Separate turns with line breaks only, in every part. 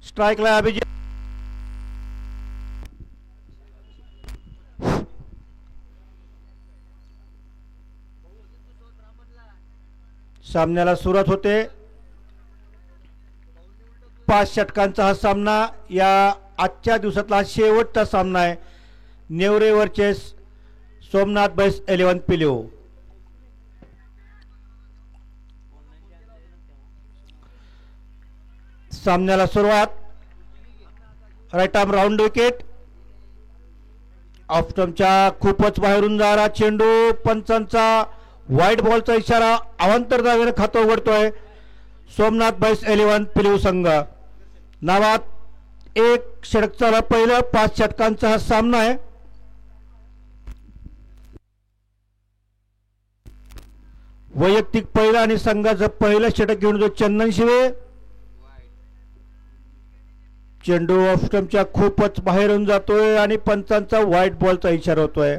स्ट्राइकला अभिजित. सामन्याला सुरुवात होते. 5 षटकांचा हा सामना या आजच्या दिवसातला शेवटचा सामना आहे. नेवरे वर्सेस सोमनाथ बैस 11 पिलिओ. सामन्याला सुरुवात. Right arm round wicket. ऑफस्टंपच्या खूपच बाहेरून जाणारा चेंडू. पंचांचा व्हाईट बॉलचा इशारा. अवांतर धावेने खातं उघडतोय सोमनाथ बैस 11 पिलिओ संघ. नावात एक षटक चालू. पहिलं 5 षटकांचा हा सामना आहे. वैयक्तिक पहिलं आणि संघाचं पहिलं षटक घेऊन जो चंदन शिवे. चेंडू ऑफस्टंपच्या खूपच बाहेरून जातोय आणि पंचांचा व्हाईट बॉलचा इशारा होतोय.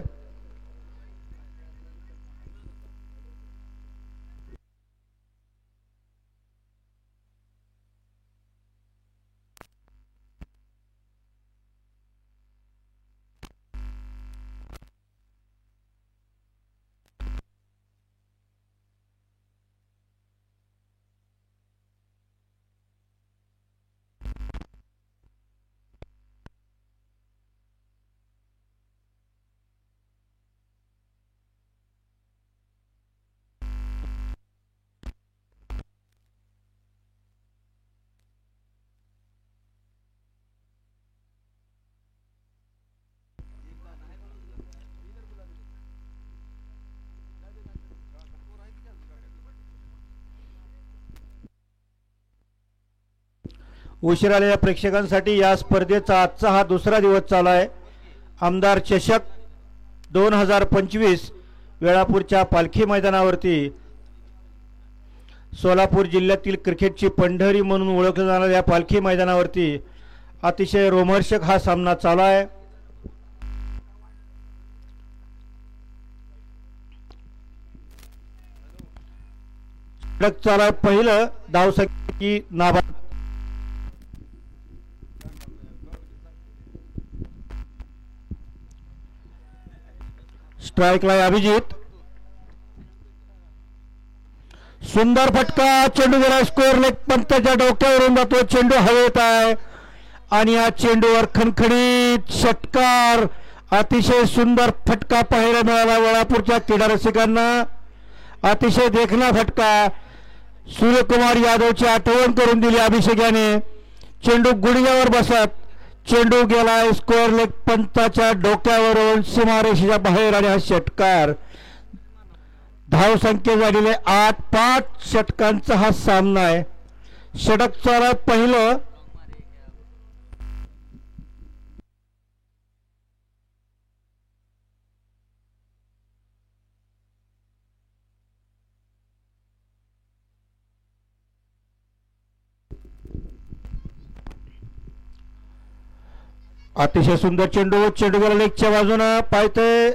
उशीर आलेल्या प्रेक्षकांसाठी या स्पर्धेचा आजचा हा दुसरा दिवस चालू आहे. आमदार चषक 2025 वेळापूरच्या पालखी मैदानावरती सोलापूर जिल्ह्यातील क्रिकेटची पंढरी म्हणून ओळखल्या जाणाऱ्या या पालखी मैदानावरती अतिशय रोमहर्षक हा सामना चालू आहे. चालू आहे. पहिलं धावसंख्या नाबाद. स्ट्राइकला अभिजित. सुंदर फटका. चेंडू गेला स्कोअर लेग. पंताच्या डोक्यावरून जातो. चेंडू हवेत आहे आणि या चेंडूवर खणखणीत षटकार. अतिशय सुंदर फटका पाहायला मिळाला वेळापूरच्या क्रीडा रसिकांना. अतिशय देखणा फटका. सूर्यकुमार यादवची आठवण करून दिली अभिषेक याने. चेंडू गुडघ्यावर बसत चेंडू गेला स्कोअर लेग. पंताच्या डोक्यावरून सीमारेषेच्या बाहेर आणि हा षटकार. धावसंख्या झालेले 8. 5 षटकांचा हा सामना आहे. षटक चालू पहिलं. अतिशय सुंदर चेंडू. चेंडू गेला लेगच्या बाजूनं. पाहतोय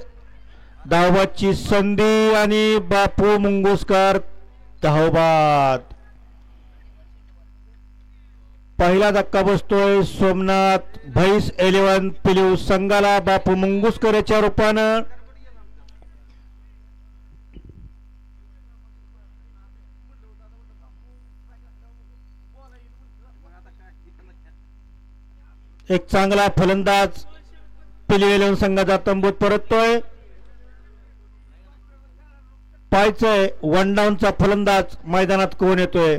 धावबादची संधी आणि बापू मुंगुसकर धावबाद. पहिला धक्का बसतोय सोमनाथ भैस 11 पिलिओ संघाला बापू मुंगुसकर याच्या रूपानं. एक चांगला फलंदाज पिलिओ 11 संघाचा तंबूत परततोय. पाहायचंय वन डाऊनचा फलंदाज मैदानात कोण येतोय.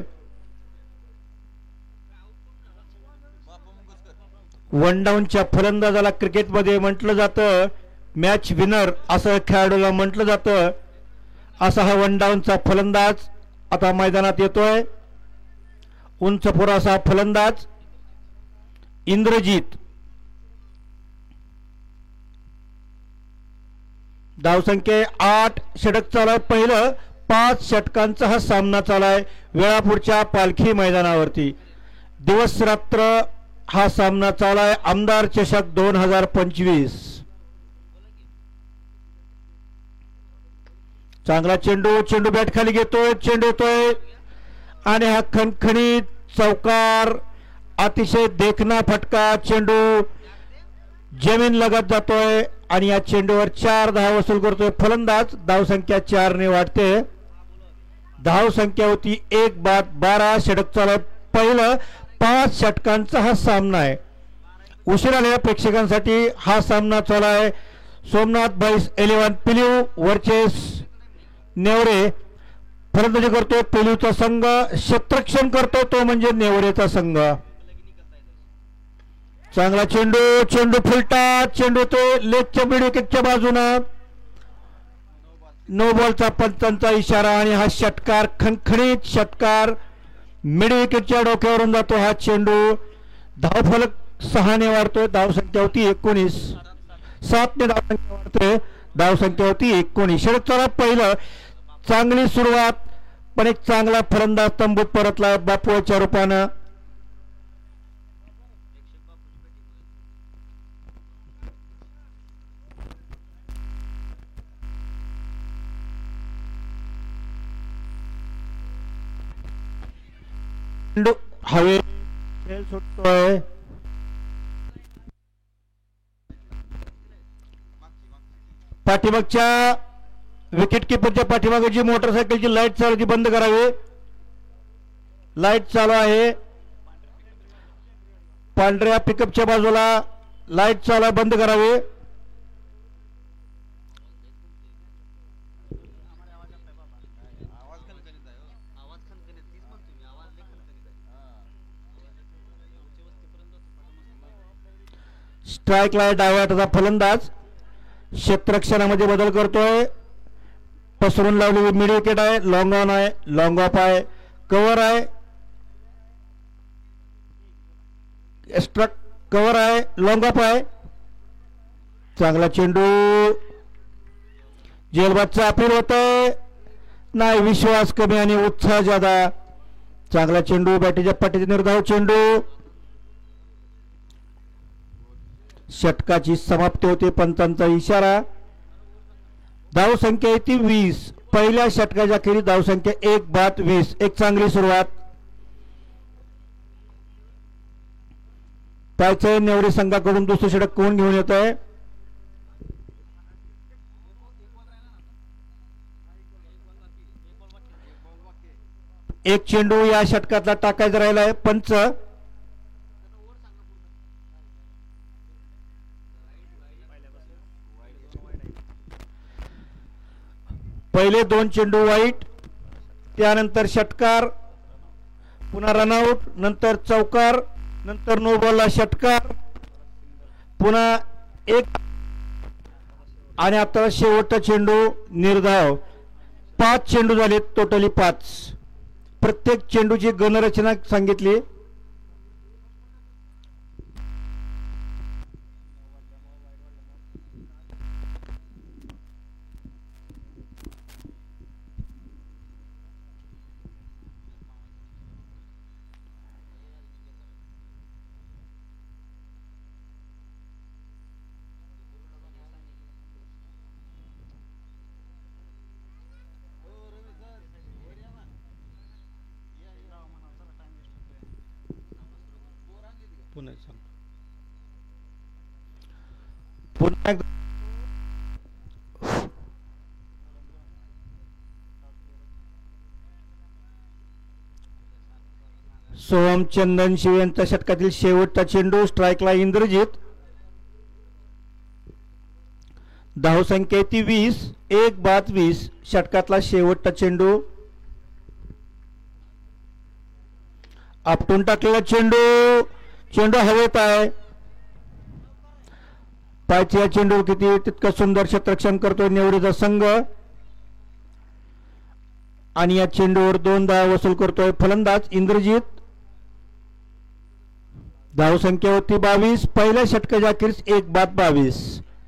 वन डाऊनच्या फलंदाजाला क्रिकेटमध्ये म्हटलं जातं मॅच विनर असं खेळाडूला म्हटलं जातं. असा हा वन डाऊनचा फलंदाज आता मैदानात येतोय. उंच पुरासा फलंदाज इंद्रजीत. धावसंख्या 8. षटक चालू पहिलं. 5 षटकांचा हा सामना चालू आहे वेळापूरच्या पालखी मैदानावरती. दिवस रात्र हा सामना चालू आहे. आमदार चषक 2025. चांगला चेंडू. चेंडू बॅट खाली घेतोय. चेंडू येतोय आणि हा खणखणीत चौकार अतिशय देखणा फटका, चेंडू जमीन लगत जातोय आणि या चेंडूवर 4 धाव वसूल करतोय फलंदाज. धावसंख्या 4 ने वाढते. धावसंख्या होती 1 बाद 12. षटक चालत पहिलं. 5 षटकांचा हा सामना आहे. उशिरा आलेल्या प्रेक्षकांसाठी हा सामना चालू आहे. सोमनाथ भाईस 11 पिलीव वर्चेस नेवरे. फलंदाजी करतो पिलीवचा संघ. क्षेत्ररक्षण करतो तो म्हणजे नेवरेचा संघ. चांगला चेंडू, चेंडू फुलटा, चेंडू तो लेगच्या मिड विकेटच्या बाजूनं. नो बॉलचा पंचांचा इशारा आणि हा षटकार, खणखणीत षटकार, मिड विकेटच्या डोक्यावरून जातो हा चेंडू. धावफलक 6 ने वाढतोय. धावसंख्या होती 19. 7 ने धावसंख्या वाढतोय. धावसंख्या होती 19. षटक चालत पहिलं. चांगली सुरुवात, पण एक चांगला फलंदाज तंबूत परतला बापूच्या रूपानं. हवे खेळ सुटतोय. पाठीमागच्या विकेट किपरच्या पाठीमागे जी मोटरसायकलची लाईट चालू ती बंद करावी. लाईट चालू आहे. पांढऱ्या पिकअपच्या बाजूला लाईट चालू आहे, बंद करावी. स्ट्राईकला डाव्या हाताचा फलंदाज क्षेत्ररक्षणामध्ये बदल करतोय. पसरून लावलेली मिड विकेट आहे. लॉंग ऑन आहे, लॉंग ऑफ आहे, कव्हर आहे, स्ट्रक कव्हर आहे, लॉंग ऑफ आहे. चांगला चेंडू, जेलबादचा अपील होतोय. नाही, विश्वास कमी आणि उत्साह ज्यादा. चांगला चेंडू, बॅटीच्या पाठीचे निर्धाव चेंडू. षटकाची समाप्ती होते. पंचांचा इशारा. धावसंख्या येते 20. पहिल्या षटकाच्या अखेरीस धावसंख्या 1 बाद 20. एक चांगली सुरुवात. पायचं नेवरे संघाकडून दुसरं षटक कोण घेऊन येत आहे? एक चेंडू या षटकातला टाकायचा राहिलाय. पंच पहिले 2 चेंडू वाईट, त्यानंतर षटकार, पुन्हा रनआउट, नंतर चौकार, नंतर नो बॉलला षटकार, पुन्हा एक आणि आता शेवटचा चेंडू निर्धाव. 5 चेंडू झाले टोटली 5. प्रत्येक चेंडूची गणरचना सांगितली. पुन्हा सोहम चंदन शिव यांच्या षटकातील शेवटचा चेंडू. स्ट्राईकला इंद्रजित. धावसंख्या ती 20. 1 बाद 20. षटकातला शेवटचा चेंडू. आपटून टाकलेला चेंडू. चेंडू हवेत आहे. पायच्या चेंडू किती तितकं सुंदर क्षेत्ररक्षण करतोय नेवरेचा संघ आणि या चेंडूवर 2 धावा वसूल करतोय फलंदाज इंद्रजित. धावसंख्या होती 22. पहिल्या षटकाच्या अखेरीस 1 बाद 22.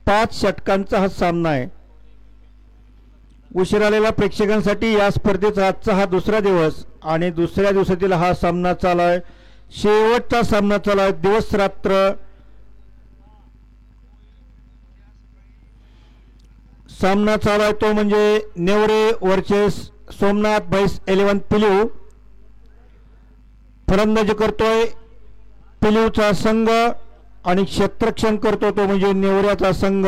5 षटकांचा हा सामना आहे. उशीर आलेल्या प्रेक्षकांसाठी या स्पर्धेचा आजचा हा दुसरा दिवस आणि दुसऱ्या दिवसातील हा सामना चालू आहे. शेवटचा सामना चालू आहे. दिवस रात्र सामना चालू आहे तो म्हणजे नेवरे वर्सेस सोमनाथ भाईस 11 पिलीव. फलंदाजी करतोय पिलीवचा संघ आणि क्षेत्ररक्षण करतो तो म्हणजे नेवऱ्याचा संघ.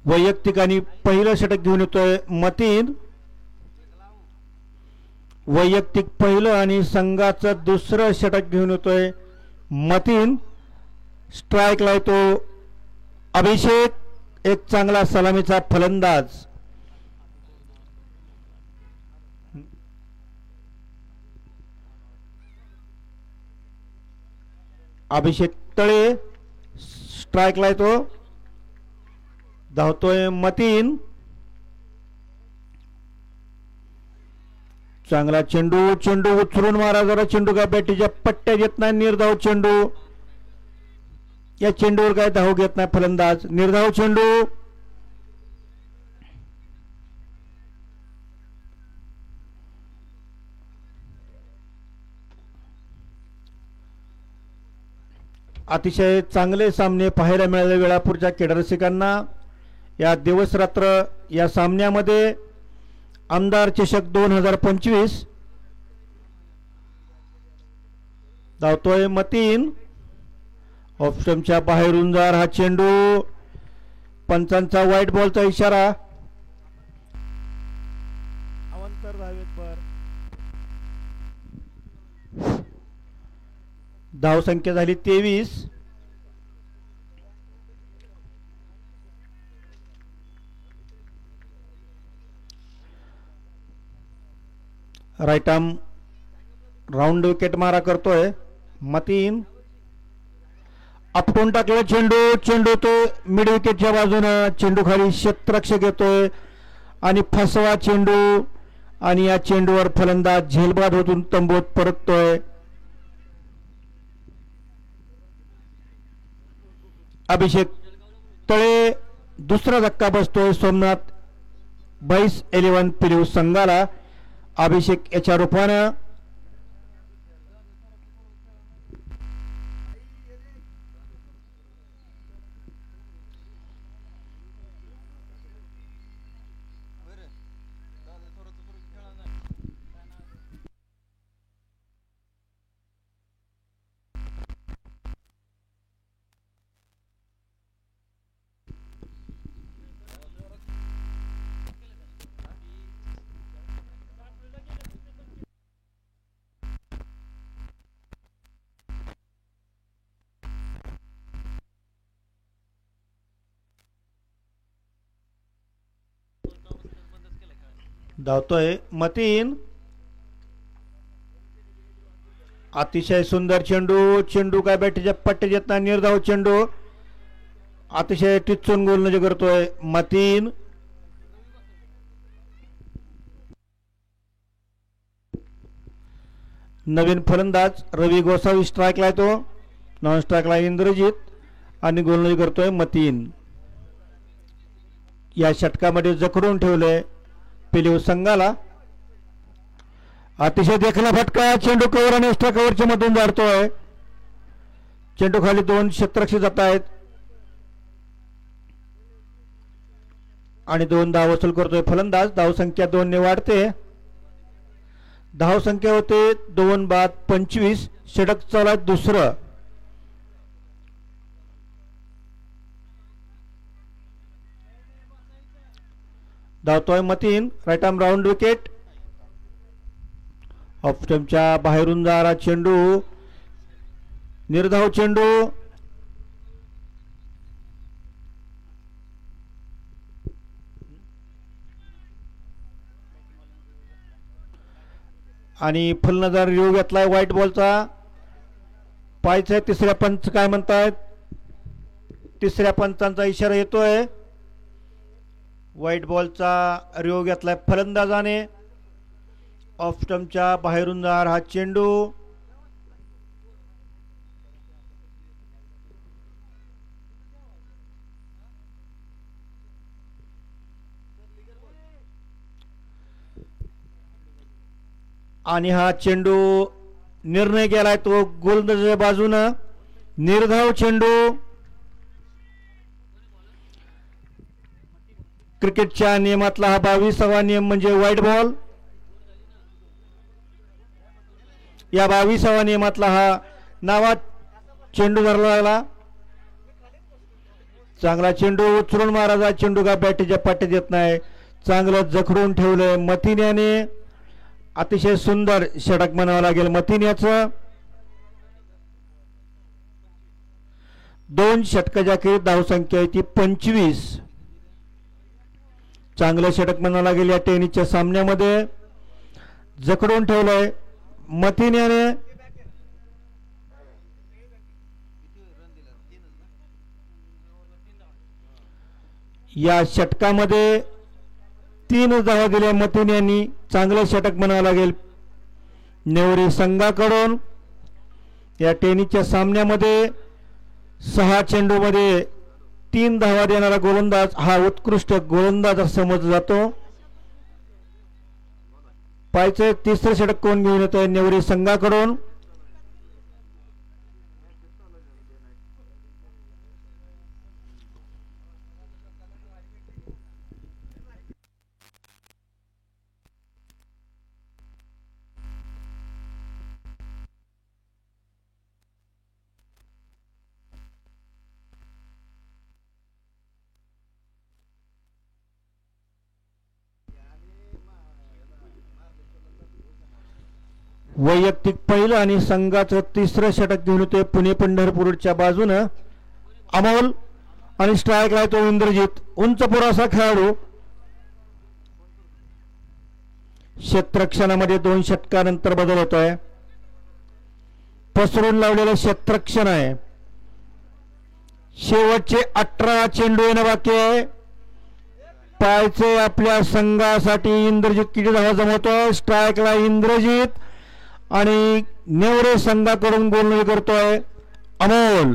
वैयक्तिक आणि पहिलं षटक घेऊन येतोय मतीन. वैयक्तिक पहिलं आणि संघाचं दुसरं षटक घेऊन येतोय मतीन. स्ट्राईकला येतो अभिषेक, एक चांगला सलामीचा फलंदाज. अभिषेक तळे स्ट्राईकला येतो. धावतोय मतीन. चांगला चेंडू, चेंडू उचलून मारा जरा. चेंडू काय बॅटीच्या पट्ट्या घेत नाही. निर्धाव चेंडू. या चेंडूवर काय धाव घेत नाही फलंदाज. निर्धाव चेंडू. अतिशय चांगले सामने पाहायला मिळाले वेळापूरच्या क्रीडारसिकांना. या दिवस रात्र या सामन्यामध्ये आमदार चषक 2025. धावतोय मतीन. ऑफ स्टंपच्या बाहेरून जार हा चेंडू. पंचांचा व्हाईट बॉलचा इशारा. अवंतर धावेत पर. धाव संख्या झाली 23. राईट आर्म राऊंड विकेट मारा करतोय मतीन. आपटून टाकला चेंडू. चेंडू तो मिड विकेटच्या बाजूनं. चेंडू खाली क्षेत्ररक्षक येतोय आणि फसवा चेंडू. आणि या चेंडूवर फलंदाज झेलबाद होतून तंबूत परततोय. अभिषेक तळे दुसरा धक्का बसतोय सोमनाथ बाईस 11 पिलीव संघाला. अभिषेक याच्या रूपानं धावतोय मतीन. अतिशय सुंदर चेंडू. चेंडू काय बॅटीच्या पट्ट्या येत नाही. निर्धाव चेंडू. अतिशय टिचून गोलंदाजी करतोय मतीन. नवीन फलंदाज रवी गोसावी स्ट्राईकला येतो. नॉन स्ट्राईकला इंद्रजित आणि गोलंदाजी करतोय मतीन. या षटकामध्ये जखडून ठेवले पिलीव संघाला. अतिशय देखला फटका. चेंडू कव्हर आणि एक्स्ट्रा कव्हरच्या मधून जातोय. चेंडू खाली 2 क्षेत्ररक्षक जात आहेत आणि 2 धाव वसूल करतोय फलंदाज. धाव संख्या 2 ने वाढते. धाव संख्या होते 2 बाद 25. षटक चालू आहे दुसरं. धावतोय Mateen. Right arm round wicket. Off स्टंपच्या बाहेरून जाणारा चेंडू. निर्धाव चेंडू. आणि फलंदाज योग घेतलाय व्हाईट बॉलचा. पाहायचंय तिसऱ्या पंच काय म्हणतायत. तिसऱ्या पंचांचा इशारा येतोय. व्हाईट बॉलचा रिओ घेतलाय फलंदाजाने. ऑफ स्टंपच्या बाहेरून जाणार हा चेंडू. आणि हा चेंडू निर्णय केलाय तो गोलंदाजाच्या बाजूनं. निर्धाव चेंडू. क्रिकेटच्या नियमातला हा 22वा नियम म्हणजे व्हाईट बॉल. या 22वा नियमातला हा नावात चेंडू धरला लागला. चांगला चेंडू उचलून महाराजा. चेंडू का बॅटीच्या पाट्यात येत नाही. चांगलं जखडून ठेवलंय मतिन्याने. अतिशय सुंदर षटक म्हणावं लागेल मतिन्याचं. 2 षटकाच्या खेळी धावसंख्या आहे ती 25. चांगलं षटक म्हणावं लागेल या टेनिसच्या सामन्यामध्ये. जखडून ठेवलंय मतिन्याने. या षटकामध्ये 3 धावा दिल्या मतिन्यांनी. चांगलं षटक म्हणावं लागेल नेवरी संघाकडून. या टेनिसच्या सामन्यामध्ये 6 चेंडूमध्ये 3 धावा देणारा गोलंदाज हा उत्कृष्ट गोलंदाज समजला जातो. पाहायचं तिसरं षटक कोण घेऊन येत आहे नेवरी संघाकडून. वैयक्तिक पहिलं आणि संघाचं तिसरं षटक घेऊन येतोय पुणे पंढरपूरच्या बाजूनं अमोल. आणि स्ट्राईक राहतो इंद्रजित. उंच पुरासा खेळाडू. क्षेत्ररक्षणामध्ये 2 षटकानंतर बदल होतोय. पसरून लावलेलं क्षेत्ररक्षण आहे. शेवटचे 18 चेंडू येणं बाकी आहे. पाहायचे आपल्या संघासाठी इंद्रजित किती धावा जमवतोय. स्ट्राईकला इंद्रजित आणि नेवरे संघाकडून गोलंदाजी करतोय अमोल.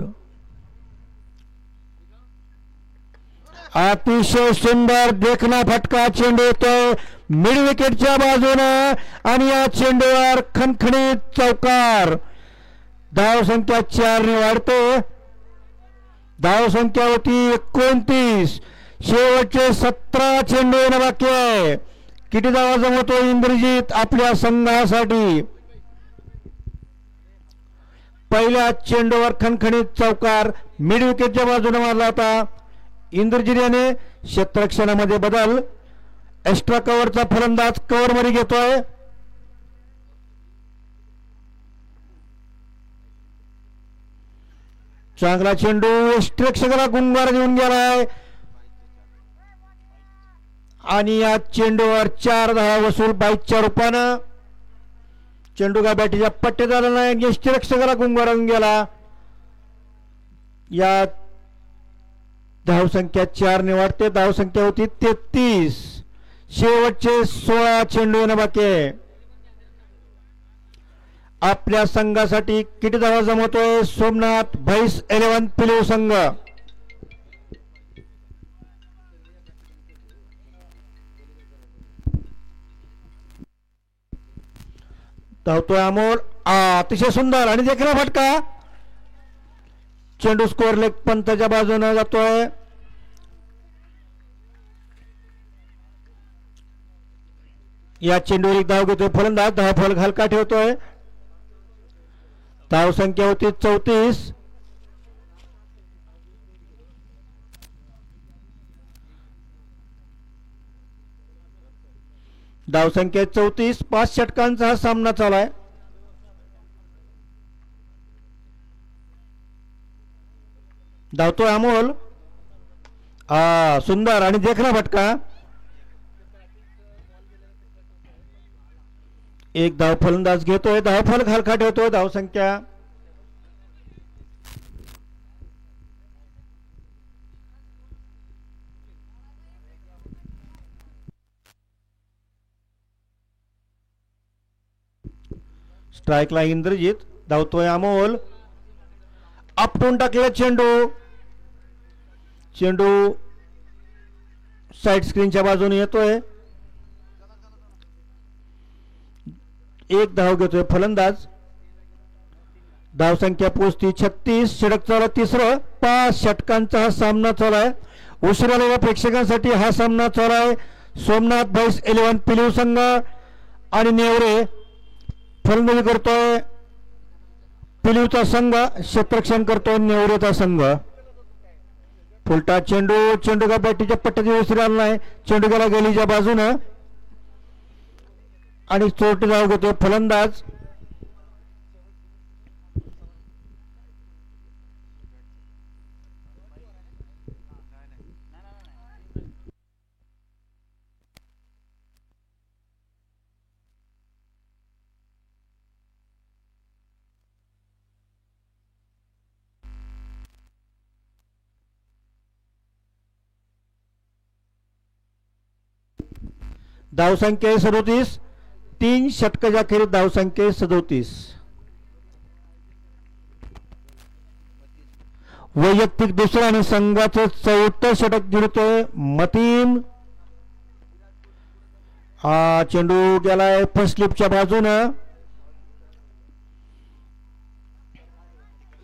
अतिशय सुंदर देखना फटका चेंडू येतोय मिड विकेटच्या बाजूनं आणि या चेंडूवर खणखणीत चौकार. धावसंख्या 4 ने वाढते. धावसंख्या होती 29. शेवटचे 17 चेंडू येणं बाकी आहे. किती धावा जमवतो इंद्रजित आपल्या संघासाठी. पहिल्या चेंडूवर खणखणीत चौकार मिड विकेटच्या बाजूने मारला होता इंद्रजित याने. क्षेत्ररक्षणामध्ये बदल. एक्स्ट्रा कव्हरचा फलंदाज कव्हर मध्ये घेतोय. चांगला चेंडू यष्टीरक्षकाला गुंगार देऊन गेलाय आणि या चेंडूवर 4 धावा वसूल 22च्या रूपानं. चेंडू का बॅटीच्या पट्ट्यात आला नाही. यष्टीरक्षकाला गुंगार देऊन गेला. या धावसंख्या 4 ने वाढते. धावसंख्या होती 33. शेवटचे 16 चेंडू येणं बाकी आहे. आपल्या संघासाठी किती धावा जमवतोय सोमनाथ भैस 11 पिलीव संघ. धावतोय अमोल. अतिशय सुंदर आणि देखील फटका. चेंडू स्कोअर लेग पंथच्या बाजूने जातोय. या चेंडूवर एक धाव घेतोय फलंदाज. धाव फल हलका ठेवतोय. धाव संख्या होती 34. धाव संख्या 34. 5 षटकांचा हा सामना चालू आहे. धावतोय अमोल. सुंदर आणि देखना फटका. एक धाव फलंदाज घेतोय. धाव फलक हलका ठेवतोय. धाव संख्या स्ट्राईकला इंद्रजित. धावतोय अमोल. आपटून टाकले चेंडू. चेंडू साइड स्क्रीनच्या बाजूने येतोय. एक धाव घेतोय फलंदाज. धावसंख्या पोहोचती 36. षटक चालू तिसरं. 5 षटकांचा हा सामना चालू आहे. उशिरा आलेल्या प्रेक्षकांसाठी हा सामना चालू आहे. सोमनाथ बाईस 11 पिलीव संघ आणि नेवरे फलंदाजी करतोय. पिलीवचा संघ क्षेत्ररक्षण करतोय नेवरेचा संघ. फुलटा चेंडू. चेंडू का बॅटीच्या पट्ट्याची उशिरा आला नाही. चेंडू गेला गेलीच्या बाजूनं आणि चोरटी धाव घेतोय फलंदाज. धावसंख्या 37. 3 षटकाच्या अखेरीस धावसंख्या 37. वैयक्तिक दुसरं आणि संघाचं 74 षटक जिंकतोय मतीन. हा चेंडू गेलाय फर्स्ट स्लिपच्या बाजूनं.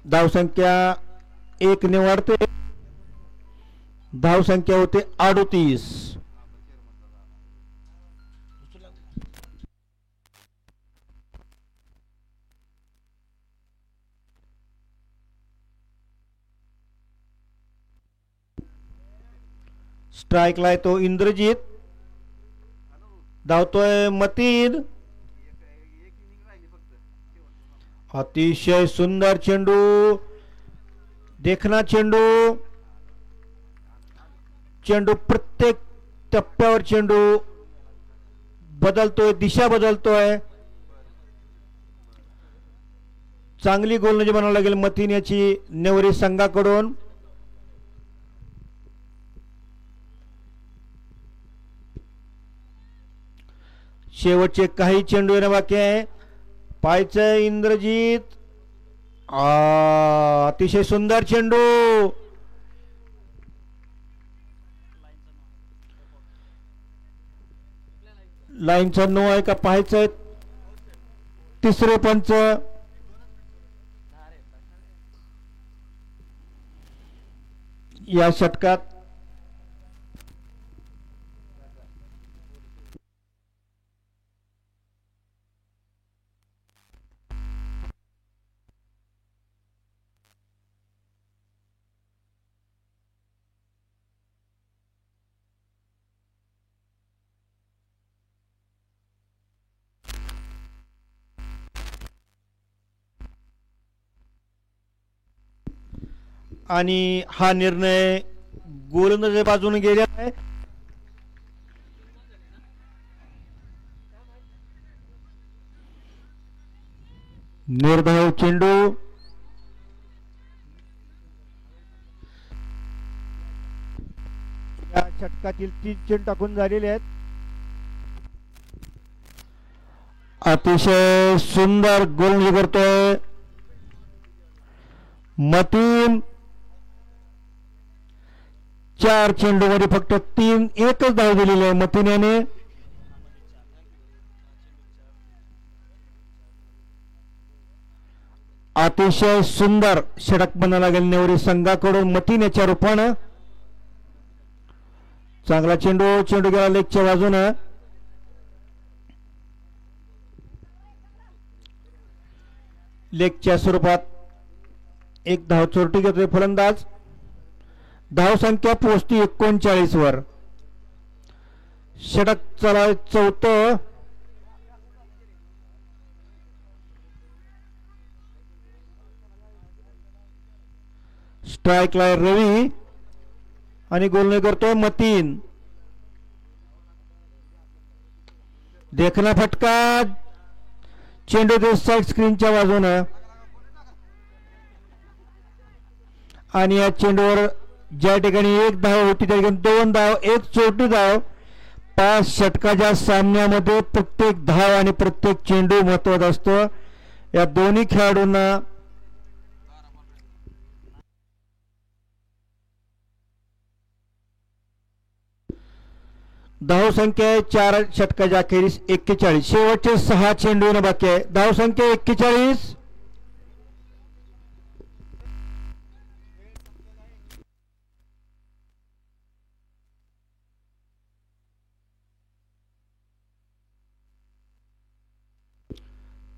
धावसंख्या 1 ने वाढते. धावसंख्या होते 38. स्ट्राईकला आहे तो इंद्रजीत. धावतोय मतीन. अतिशय सुंदर चेंडू. देखना चेंडू. चेंडू प्रत्येक टप्प्यावर चेंडू बदलतोय. दिशा बदलतोय. चांगली गोलंदाजी बनावं लागेल मतीन याची नेवरी संघाकडून. शेवटचे काही चेंडू येणं बाकी आहे. पाहायचं इंद्रजीत. अतिशय सुंदर चेंडू. लाईनचा नो आहे का पाहायचंय. तिसरे पंच. या षटकात आणि हा निर्णय गोलंदाजाच्या बाजूने गेला आहे. निर्धाव चेंडू. या षटकातील 3 चेंडू टाकून झालेले आहेत. अतिशय सुंदर गोलंदाजी करतोय मतीन. 4 चेंडू मध्ये फक्त 1च धाव दिलेली आहे मतीन याने. अतिशय सुंदर षटक बनायला लागेल नेवरी संघाकडून मतीन याच्या रूपानं. चांगला चेंडू. चेंडू गेला लेगच्या बाजूनं. लेगच्या स्वरूपात 1 धाव चोरटी घेतोय फलंदाज. धावसंख्या पोहोचती 39 वर. षटक चालू 4थं. स्ट्राईकला रवी आणि गोलंदाजी करतोय मतीन. देखना फटका. चेंडू ते साईड स्क्रीनच्या बाजूनं आणि या चेंडूवर ज्या ठिकाणी 1 धाव होती त्या ठिकाणी 2 धाव, 1 चोरटी धाव. 5 षटकाच्या सामन्यामध्ये प्रत्येक धाव आणि प्रत्येक चेंडू महत्वाचा असतो. या दोन्ही खेळाडूंना धावसंख्या 4 षटकाच्या अखेरीस 41. शेवटचे 6 चेंडू बाकी आहे. धावसंख्या 41.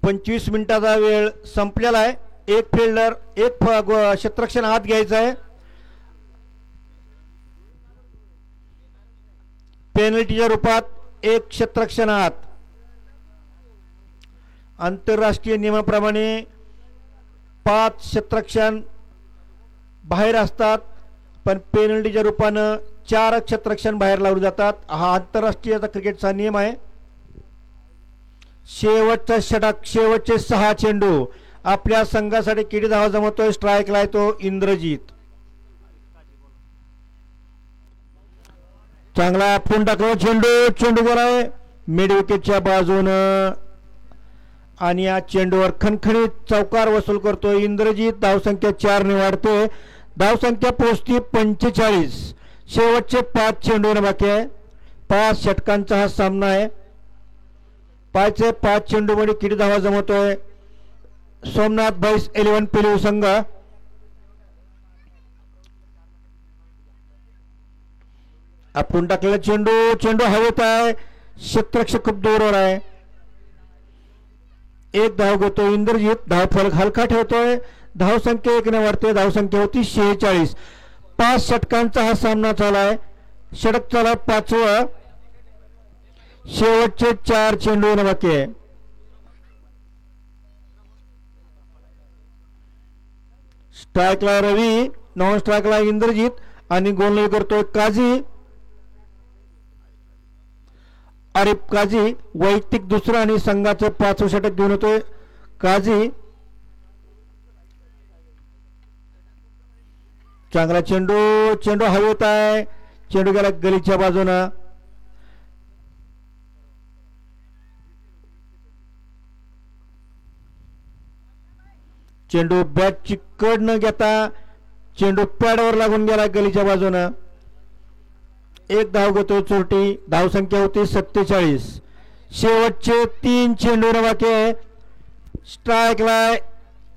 25 मिनिटाचा वेळ संपलेला आहे. एक फिल्डर एक क्षेत्ररक्षण हात घ्यायचा आहे. पेनल्टीच्या रूपात एक क्षेत्ररक्षण हात. आंतरराष्ट्रीय नियमाप्रमाणे 5 क्षेत्ररक्षण बाहेर असतात, पण पेनल्टीच्या रूपानं 4 क्षेत्ररक्षण बाहेर लावले जातात. हा आंतरराष्ट्रीय क्रिकेटचा नियम आहे. शेवटचा षटक, शेवटचे 6 चेंडू. आपल्या संघासाठी किती धावा जमवतोय? स्ट्राईकला आहे तो इंद्रजीत. चांगला फोन टाकला चेंडू. चेंडू वर आहे मिड विकेटच्या बाजूनं आणि या चेंडूवर खणखणीत चौकार वसूल करतोय इंद्रजीत. धावसंख्या 4 ने वाढते. धावसंख्या पोहोचती 45. शेवटचे 5 चेंडू बाकी आहे. 5 षटकांचा हा सामना आहे. 5 चेंडू मध्ये किती धावा जमवतोय सोमनाथ बॉईज 11 पिलू संघ? आपण टाकलेला चेंडू. चेंडू हवेत आहे. क्षेत्ररक्षक खूप दूरवर आहे. एक धाव घेतो इंद्रजीत. धाव फलक हलका ठेवतोय. धावसंख्या 1 ने वाढते. धावसंख्या होती 46. 5 षटकांचा हा सामना चालाय. षटक चाला 5वं. शेवटचे 4 चेंडू बाकी आहे. स्ट्राईकला रवी, नॉन स्ट्राईकला इंद्रजीत आणि गोलंदाजी करतोय काझी. आरिफ काझी वैयक्तिक दुसरं आणि संघाचं 5वं षटक घेऊन येतोय काझी. चांगला चेंडू. चेंडू हवेत आहे. चेंडू गेला गलीच्या बाजूनं. चेंडू बॅटची कड न घेता चेंडू पॅडवर लागून गेला गलीच्या बाजूनं. एक धाव घेतो चोरटी. धावसंख्या होती 47. शेवटचे 3 चेंडू बाकी आहे. स्ट्राईकला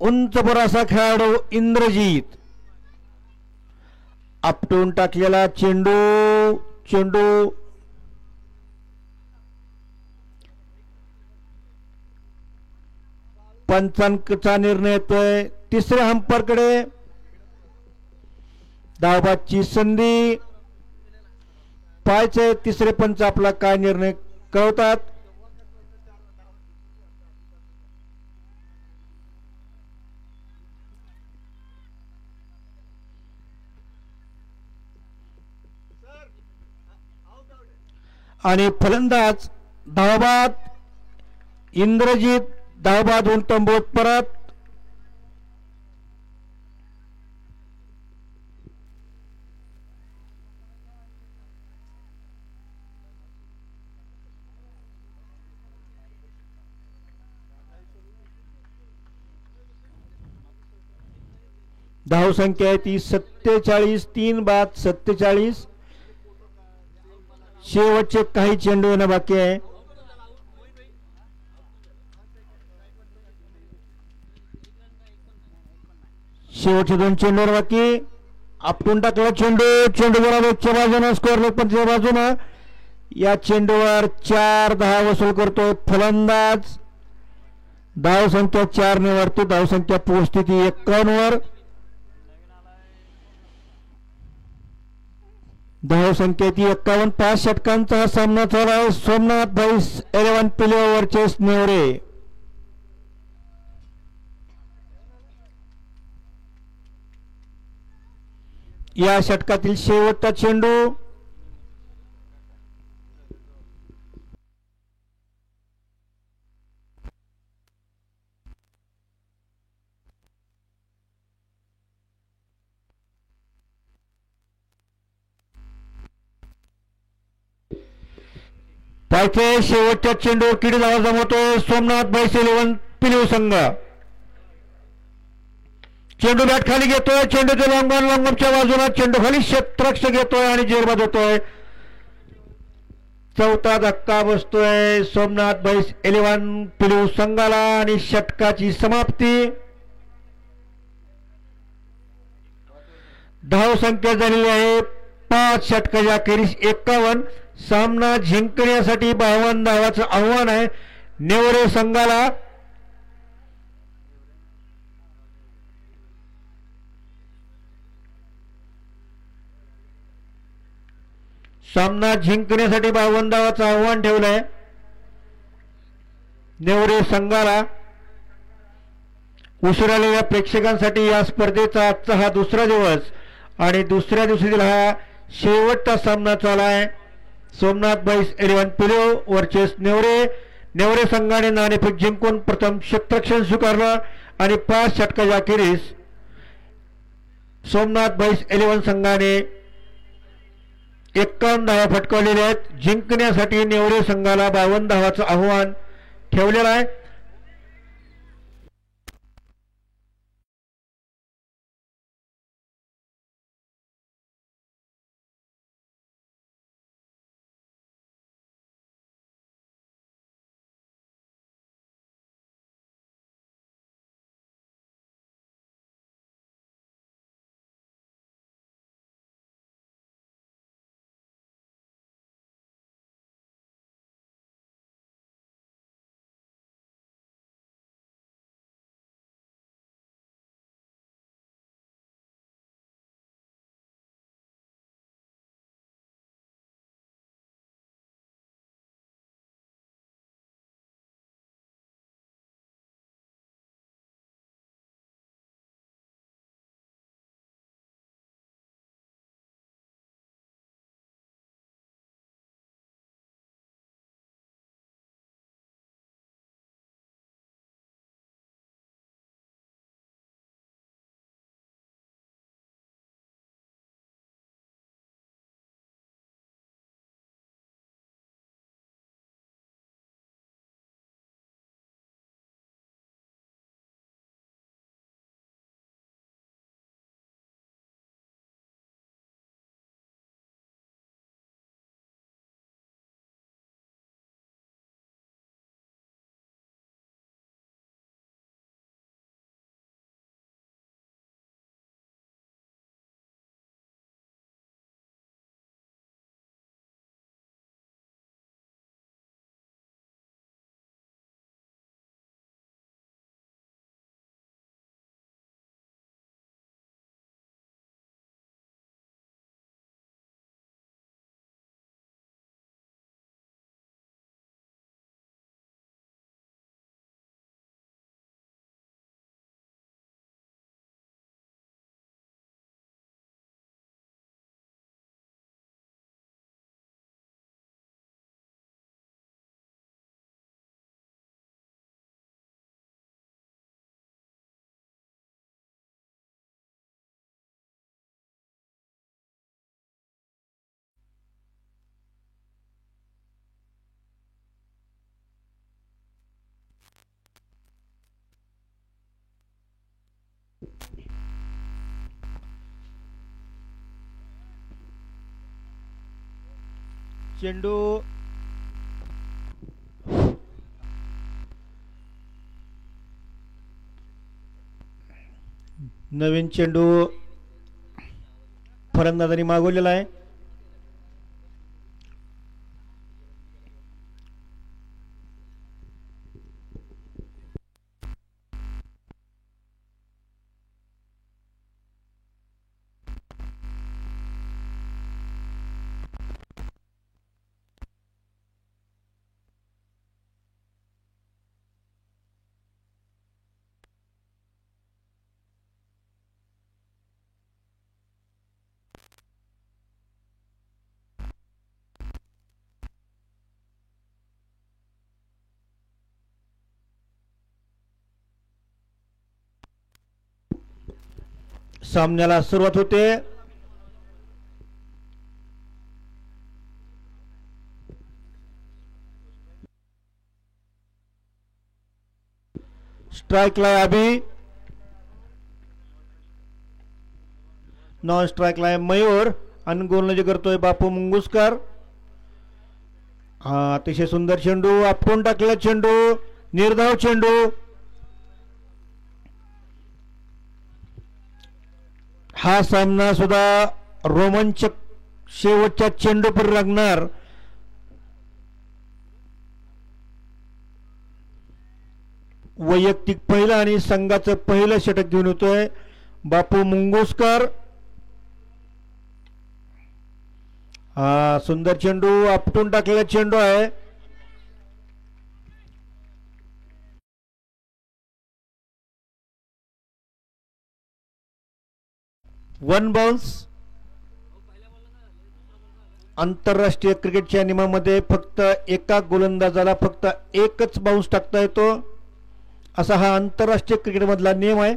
उंच बरासा खेळाडू इंद्रजीत. आपटून टाकलेला चेंडू. चेंडू पंचांकचा निर्णय येतोय. तिसऱ्या हंपरकडे धावबादची संधी. पाहायचे तिसरे पंच आपला काय निर्णय कळवतात. आणि फलंदाज धावबाद इंद्रजीत. धावबाद होऊन तंबूत परत. धावसंख्या आहे ती 47. 3 बाद 47. शेवटचे काही चेंडू येणं बाकी आहे. शेवटचे 2 चेंडू बाकी. आपटून टाकला चेंडू. चेंडू बरोबरच्या बाजूनं स्कोअर लेग पंचच्या बाजूनं. या चेंडूवर 4 धावा वसूल करतोय फलंदाज. धावसंख्या 4 ने वाढते. धावसंख्या पोहोचते ती 51 वर. धावसंख्या ती 51. 5 षटकांचा हा सामना चालला आहे. सोमनाथ बॉईज 11 पिलू वर्चेस नेवरे. या षटकातील शेवटचा चेंडू. पाहिजे शेवटच्या चेंडूवर किती धावा जमवतोय सोमनाथ बॉईज 11 पिलू संघ. चेंडू बॅट खाली घेतोय. चेंडूच्या लॉंगॉनच्या बाजूला चेंडू खाली क्षेत्ररक्षक घेतोय आणि जेरबाद होतोय. 4था धक्का बसतोय सोमनाथ बॉईज 11 पिलू संघाला आणि षटकाची समाप्ती. धावसंख्या झालेली आहे 5 षटकाच्या अखेरीस 51. सामना जिंकण्यासाठी 52 धावाचं आव्हान आहे नेवरे संघाला. सामना जिंकण्यासाठी 52 धावांचं आव्हान ठेवलंय नेवरे संघाला. उशिरालेल्या प्रेक्षकांसाठी या स्पर्धेचा आजचा हा दुसरा दिवस आणि दुसऱ्या दिवशीतील हा शेवटचा सामना चालू आहे. सोमनाथ बॉईज 11 पिलो वर्सेस नेवरे संघाने नाणेफेक जिंकून प्रथम क्षेत्ररक्षण स्वीकारलं आणि 5 षटकाच्या अखेरीस सोमनाथ बॉईज 11 संघाने 51 धावा फटकावलेल्या आहेत. जिंकण्यासाठी नेवरे संघाला 52 धावाचं आव्हान ठेवलेलं आहे. चेंडू नवीन चेंडू फलंदाजांनी मागवलेला आहे. सामन्याला सुरुवात होते. स्ट्राइकला अभि, नॉन स्ट्राइकला मयूर आणि गोलंदाजी करतोय बापू मुंगुसकर. हा अतिशय सुंदर चेंडू, आपटून टाकलेला चेंडू, निर्धाव चेंडू. हा सामना सुद्धा रोमांचक शेवटच्या चेंडूपर लागणार. वैयक्तिक पहिलं आणि संघाचं पहिलं षटक घेऊन येतोय बापू मुंगुसकर. हा सुंदर चेंडू आपटून टाकलेला चेंडू आहे. One bounce. आंतरराष्ट्रीय क्रिकेटच्या नियमामध्ये फक्त एका गोलंदाजाला फक्त एकच बाउन्स टाकता येतो, असा हा आंतरराष्ट्रीय क्रिकेटमधला नियम आहे.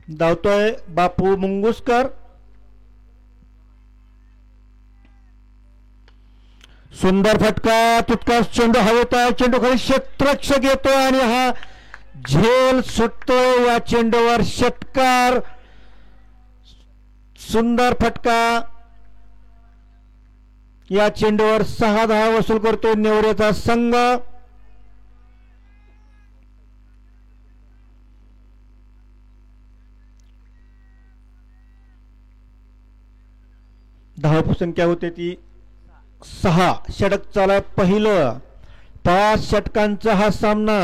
धावतोय बापू मुंगुसकर. सुंदर फटका, तितकाच चेंडू हवेत आहे. चेंडू खाली क्षेत्ररक्षक येतो आणि हा झेल सुटतोय. या चेंडूवर षटकार. सुंदर फटका. या चेंडूवर 6 धावा वसूल करतोय नेवरेचा संघ. धाव संख्या होते ती 6. षटक चालू पहिलं. 5 षटकांचा हा सामना.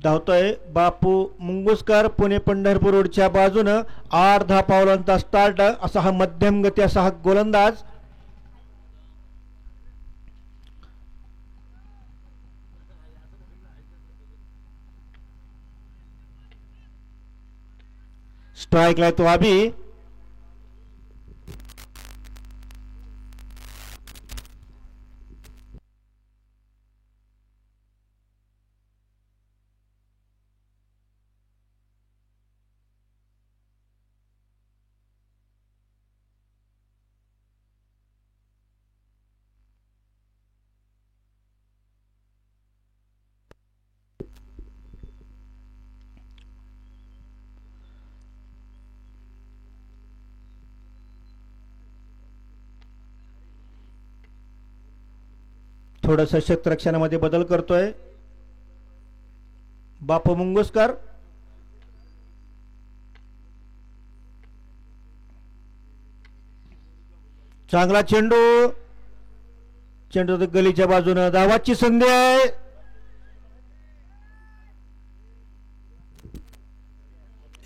धावतोय बापू मुंगुसकर. पुणे पंढरपूर रोडच्या बाजूनं 8-10 पावलांचा स्टार्ट. असा हा मध्यम गती असा हा गोलंदाज. स्ट्राईकला तो आबी. थोडस क्षेत्ररक्षणामध्ये बदल करतोय बापू मुंगुसकर. चांगला चेंडू. चेंडू गलीच्या बाजूने धावाची संधी आहे.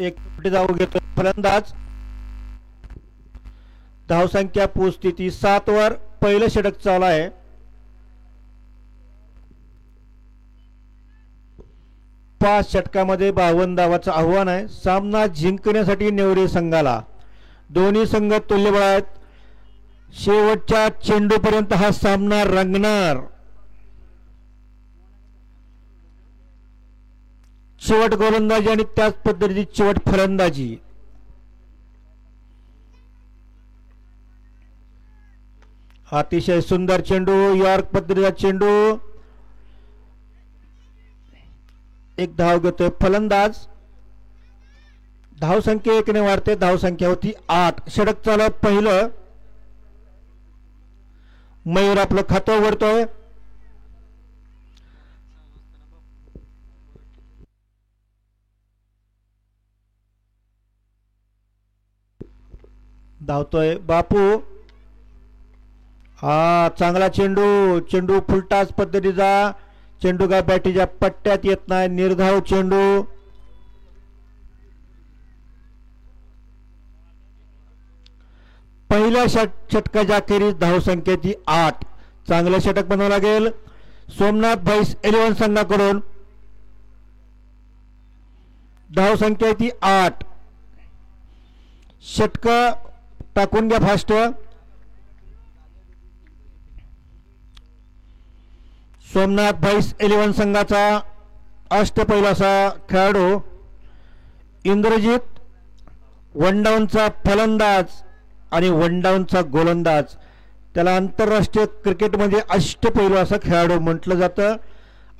एक धाव घेतो फलंदाज. धावसंख्या पोहोचते ती 7 वर. पहिलं षटक चालू आहे. 5 षटकामध्ये 52 धावाचं आव्हान आहे. सामना जिंकण्यासाठी नेवरे संघाला. दोन्ही संघ तुल्यबळ आहेत. शेवटच्या चेंडूपर्यंत हा सामना रंगणार. शेवट गोलंदाजी आणि त्याच पद्धतीची शेवट फलंदाजी. अतिशय सुंदर चेंडू. यॉर्क पद्धतीचा चेंडू. एक धाव घेतोय फलंदाज. धावसंख्या 1 ने वाढते. धावसंख्या होती 8. षटक चालू पहिलं. मयूर आपलं खातं उघडतोय. धावतोय बापू. हा चांगला चेंडू. चेंडू फुलटाच पद्धतीचा. चेंडू काय बॅटीच्या पट्ट्यात येत नाही. निर्धाव चेंडू. पहिल्या षटकाच्या अखेरीस धावसंख्या ती 8. चांगलं षटक बनावं लागेल सोमनाथ भाईस 11 संघाकडून. धावसंख्या ती 8. षटक टाकून घ्या फास्ट. सोमनाथ भाईस 11 संघाचा अष्टपैलूचा खेळाडू इंद्रजित. वन डाऊनचा फलंदाज आणि वन डाऊनचा गोलंदाज. त्याला आंतरराष्ट्रीय क्रिकेटमध्ये अष्टपैलू असा खेळाडू म्हटलं जातं.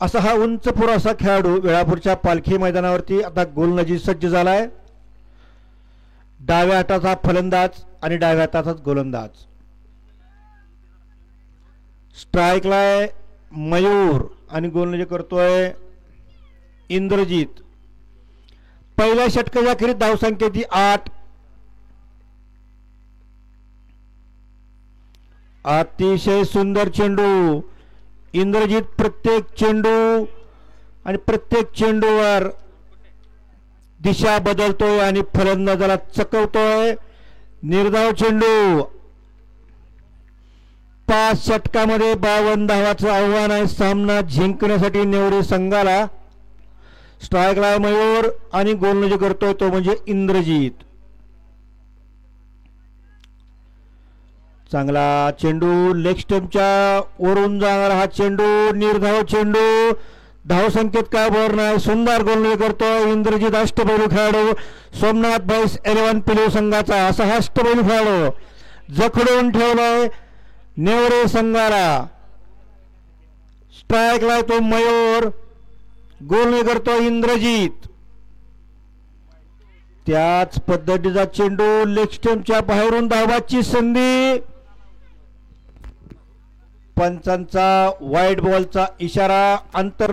असा हा उंच पुरासा खेळाडू वेळापूरच्या पालखी मैदानावरती आता गोलंदाजी सज्ज झालाय. डाव्या हाताचा फलंदाज आणि डाव्या हाताचाच गोलंदाज. स्ट्राईकला मयूर आणि गोलंदाजी करतोय इंद्रजित. पहिल्या षटकाच्या अखेरीत धावसंख्या ती 8. अतिशय सुंदर चेंडू. इंद्रजित प्रत्येक चेंडू आणि प्रत्येक चेंडूवर दिशा बदलतोय आणि फलंदाजाला चकवतोय. निर्धाव चेंडू. 5 षटकामध्ये 52 धावांचं आव्हान आहे सामना जिंकण्यासाठी नेवरे संघाला. स्ट्राईकला मयूर आणि गोलंदाजी करतोय तो म्हणजे इंद्रजीत. चांगला चेंडू लेग स्टंपच्या वरून जाणारा हा चेंडू. निर्धाव चेंडू. धावसंख्येत काय भर नाही. सुंदर गोलंदाजी करतोय इंद्रजीत. अष्टपैलू खेळाडू सोमनाथ बॉईज 11 पिलू संघाचा असा हा अष्टपैलू खेळाडू जखडून ठेवलाय नेवरे संघाला. स्ट्राईकला तो मयूर. गोलंदाजी करतोय इंद्रजीत. त्याच पद्धतीचा चेंडू लेग स्टंपच्या बाहेरून धावाची संधी. पंचांचा वाईट बॉलचा इशारा. आंतर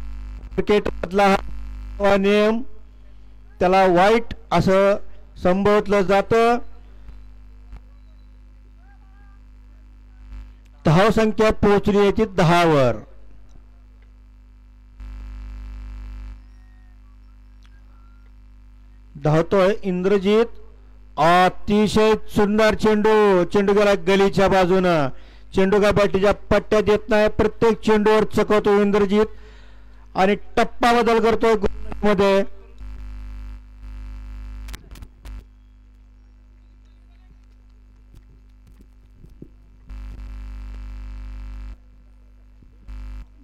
क्रिकेट मधला हा नियम त्याला वाईट असं संबोधलं जातं. धावसंख्या पोहोचली आहे ती 10 वर. धावतोय इंद्रजीत. अतिशय सुंदर चेंडू. चेंडू गेला गलीच्या बाजूनं. चेंडू का बॅटीच्या पट्ट्यात येत नाही. प्रत्येक चेंडूवर चकवतो इंद्रजीत आणि टप्पा बदल करतोय मध्ये.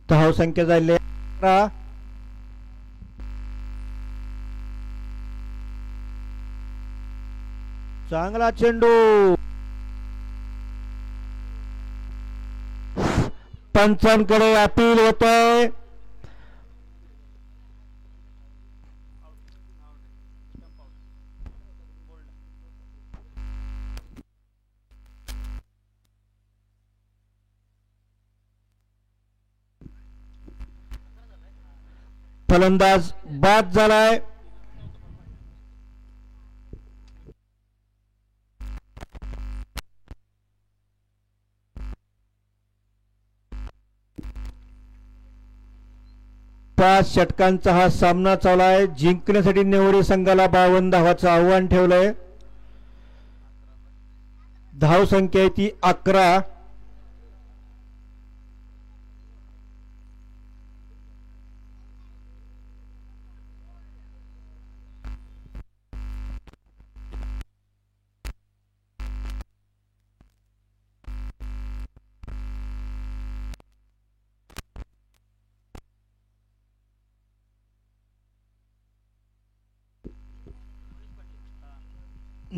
धावसंख्या झाली 11. चांगला चेंडू. पंचांकडे अपील होत आहे. फलंदाज बाद झालाय. पाच षटकांचा हा सामना चालू आहे. जिंकण्यासाठी नेवरे संघाला 52 धावांचं आव्हान ठेवलंय. धावसंख्या ती 11.